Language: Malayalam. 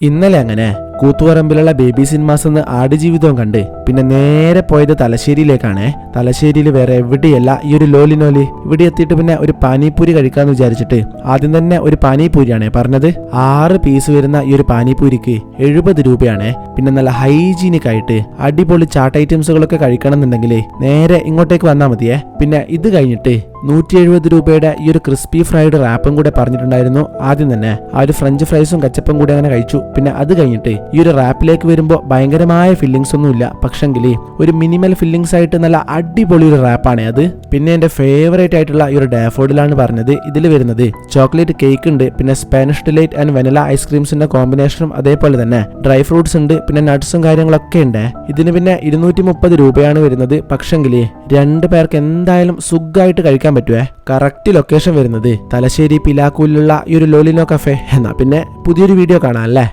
ഇന്നലെ അങ്ങനെ കൂത്തുപറമ്പിലുള്ള ബേബി സിനിമാസ് എന്ന് ആടുജീവിതവും കണ്ട് പിന്നെ നേരെ പോയത് തലശ്ശേരിയിലേക്കാണ്. തലശ്ശേരിയിൽ വേറെ എവിടെയല്ല ഈ ഒരു ലോലിനോലി. ഇവിടെ എത്തിയിട്ട് പിന്നെ ഒരു പാനിപ്പൂരി കഴിക്കാന്ന് വിചാരിച്ചിട്ട് ആദ്യം തന്നെ ഒരു പാനിപ്പൂരിയാണ് പറഞ്ഞത്. 6 പീസ് വരുന്ന ഈ ഒരു പാനിപ്പൂരിക്ക് 70 രൂപയാണ്. പിന്നെ നല്ല ഹൈജീനിക് ആയിട്ട് അടിപൊളി ചാട്ട് ഐറ്റംസുകളൊക്കെ കഴിക്കണം എന്നുണ്ടെങ്കിൽ നേരെ ഇങ്ങോട്ടേക്ക് വന്നാൽ മതിയേ. പിന്നെ ഇത് കഴിഞ്ഞിട്ട് 170 രൂപയുടെ ഈ ഒരു ക്രിസ്പി ഫ്രൈഡ് റാപ്പും കൂടെ പറഞ്ഞിട്ടുണ്ടായിരുന്നു. ആദ്യം തന്നെ ആ ഒരു ഫ്രഞ്ച് ഫ്രൈസും കച്ചപ്പും കൂടെ അങ്ങനെ കഴിച്ചു. പിന്നെ അത് കഴിഞ്ഞിട്ട് ഈ ഒരു റാപ്പിലേക്ക് വരുമ്പോൾ ഭയങ്കരമായ ഫില്ലിങ്സ് ഒന്നുമില്ല, പക്ഷെങ്കിൽ ഒരു മിനിമൽ ഫില്ലിങ്സ് ആയിട്ട് നല്ല അടിപൊളി ഒരു റാപ്പാണ് അത്. പിന്നെ എന്റെ ഫേവറേറ്റ് ആയിട്ടുള്ള ഈ ഒരു ഡാഫോഡിലാണ് പറഞ്ഞത്. ഇതിൽ വരുന്നത് ചോക്ലേറ്റ് കേക്ക് ഉണ്ട്, പിന്നെ സ്പാനിഷ് ഡിലൈറ്റ് ആൻഡ് വെനില ഐസ്ക്രീംസിന്റെ കോമ്പിനേഷനും അതേപോലെ തന്നെ ഡ്രൈ ഫ്രൂട്ട്സ് ഉണ്ട്, പിന്നെ നട്ട്സും കാര്യങ്ങളൊക്കെ ഉണ്ട്. ഇതിന് പിന്നെ 230 രൂപയാണ് വരുന്നത്. പക്ഷെങ്കിൽ 2 പേർക്ക് എന്തായാലും സുഖമായിട്ട് കഴിക്കാൻ പറ്റുവേ. കറക്റ്റ് ലൊക്കേഷൻ വരുന്നത് തലശ്ശേരി പിലാക്കൂലിലുള്ള ഈ ഒരു ലോലിനോ കഫേ. എന്നാ പിന്നെ പുതിയൊരു വീഡിയോ കാണാം അല്ലേ.